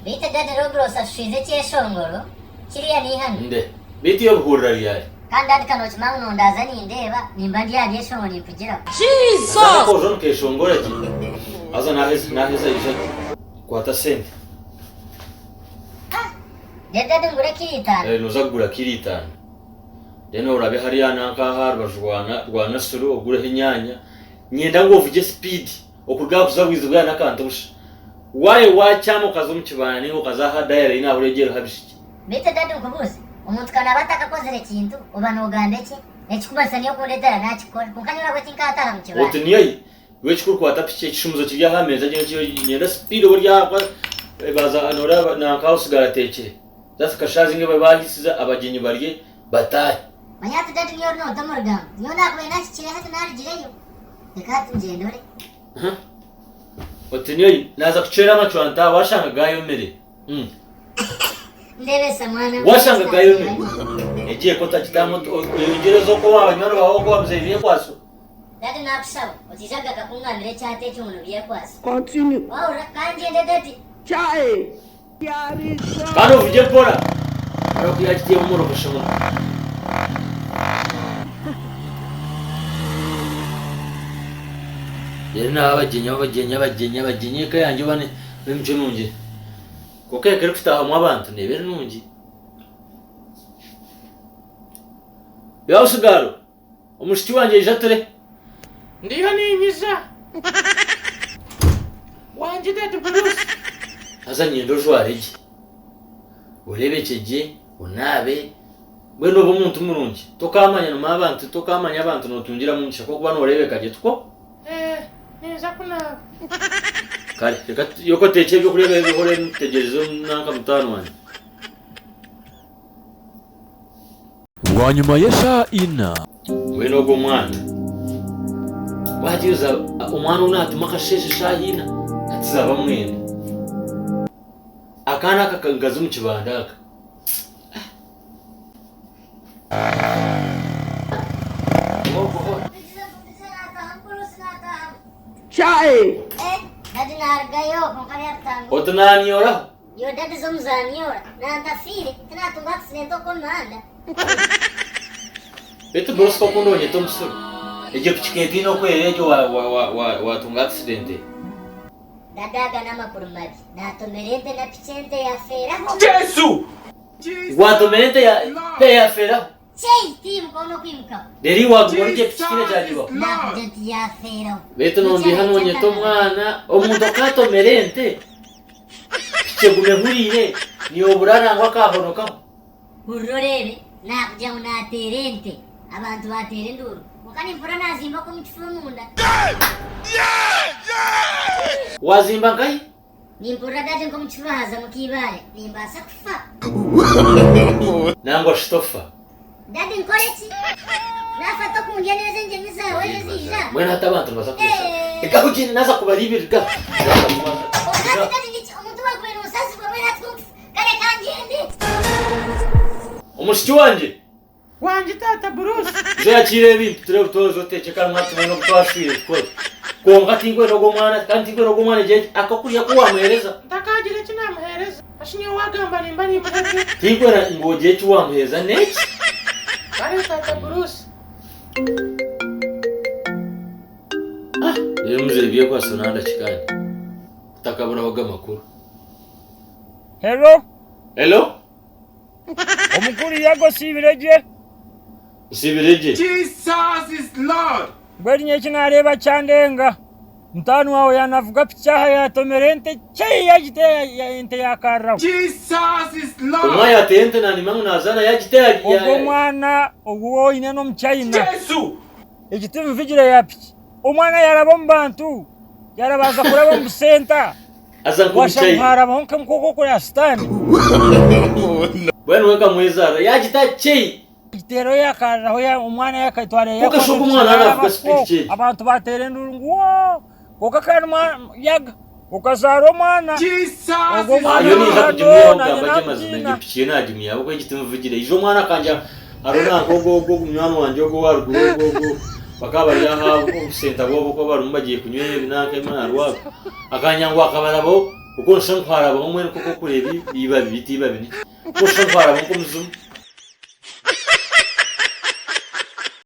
Bita dadi Roblosa shize cheshongoro. Chiriya ni hano. Nde. Biti yo buhurira ryari. Kandi adi kano chimangu ndaza ni ndeba nimba ndi yali yeshongoro nipujira. Jesus! Sasa ko ke shongora ki. Aza naheza isha kwata sente. Dadi ngura kiritana. Nuza kugura kiritana. Deno urabe hariya nankaha rwana suru ogura inyanya. Nyenda ngo uvuge speed okugabuza bwizibwa nakantubusha. Waye wachamo kazo mukibana ukazaha diary ina buregero habishiki. Bita dadi ukubuze. Umuntu kana bataka kozere kintu ubano ugandeke. Ekikubasa niyo kuletera nakikora. Kunkanyura gwe tinkata mukibana. Otuniye wechikuru kwata piche kishumuzo kirya hameza cyo nyenda speed burya baza anora nankausigara teke. That's kashazi nge bahisiza abagenyi barye bataye. Manyati dadi niyo no tamurga. Niyo nakwe nakikire hata narigireyo. Ekati ngendore. Otuniye naza kuchera amachwanta washanga gayo mere. Ndebesa mwana. Washanga gayo mere. Eje kota kitamo yongerezo ko abanyoro baho ko bamzeviye kwaso. Dadi nakushaho. Otijaga kakunganire cyate cy'umuntu biye kwaso. Continue. Wow, kanjende dadi. Chai. Yarisa. Kano vuje pora. Aro kuyakitiye umuro kushomo. Yena abagenyi kayanjye bane bimje nungi. Koke kere kufitaha mu abantu nebere nungi. Yawo sigaro. Umushiti wanje jatore. Ndiyo ninyiza. Wanje dadi Bruce. Azanye ndojware iki. Urebekeje unabe bweno bomuntu murungi. Tokamanya no abantu tokamanya abantu notungira mu nshako kuba no urebekaje tuko. Neza kuna. Kare reka yoko teke byo kureba bihore ntegerezo nanka mutano wanje. Wanyuma yesha ina. Weno go mwana. Wajiza umwana unatuma kasheshe shahina atizaba mwene. Akana kakangaza mu kibandaka. Chai. Dadi nargayo kunkani atango. Otunani ora? Yo dadi zomzani ora. Nanda fili tena tunga sinento komanda. Beto brosko kundo nye tomsuru. Eje kuchiketino kwerejo wa tunga accidente. Dadaga na makurumadi. Na tomerente na pichente ya fera. Jesus! Watomerente ya fera. Chei tim kono kwimka. Deri wagorije pichikine jajibo. Na kujenti ya fera. Beto nombi hano nye tomwana omuntu katomerente. Pichegume hurire ni oburara ngwa kahonoka. Urorebe na kuja unaterente. Abantu batere nduru. Mukani mfura nazimba ko mukifumunda. Wazimba ngai? Nimpura dadi ko mukibaza mukibare. Nimbasa kufa. Nango shtofa. Dadi nkoreki. Nafata kunjya neza nje nizawe zija. Mwena hata abantu baza kurisha. Eka kujini naza kubaribirga. Dadi nichi omuntu wakwena usasi kwa mwena tukufu. Kare kanjende. Umushiti wanje. Wanje tata Bruce. Je yakire ibintu turebe tozo tekeka mwatu no twashire twose. Konga tingwe no mwana kandi tingwe no mwana je akakuriya kuwamuhereza. Ndakagira kinamuhereza. Ashinye wagamba nimba nimuheze. Tingwe na ngoje cyuwamuhereza neki. Bari tata Bruce. Rero muzebiye kwa sonanda chikani. Takabura hoga makuru. Hello? Omukuru yago sibireje? Sibireje. Jesus is Lord. Bweri nyeki nareba cyandenga. Mtanu wawe yanavuga pichaha ya tomerente chei yajite ya ente yakarra. Jesus is Lord. Umaya atente na nimangu nazana yajite Ogo mwana oguwo ineno mchayina. Jesus. Ejite mvigire ya pichi. Omwana yarabo mbantu. Yarabaza kureba mu center. Azangu mchayi. Washamhara bahonka mkoko kwa stani. Bwana weka mwezara yajita chei. Itero yakarra hoya omwana yakaitware yakwa. Kuka shuku mwana aravuga speak chei. Abantu batere ndurungu. Koka kana yaga. Ukazaro mwana. Jesus. Ayo ni zakujumira ugamba mazimenge pichina ajumya uko gitumvugire. Ijo mwana kanja arona gogo mwana wanje go waruguru bakaba yaha ubusenta bobo ko barumbagiye kunywera binake mwana rwabo akanyangwa akabarabo uko nshan fara ba mun ko kurebe iba biti ba bini ko shan fara ba ko muzum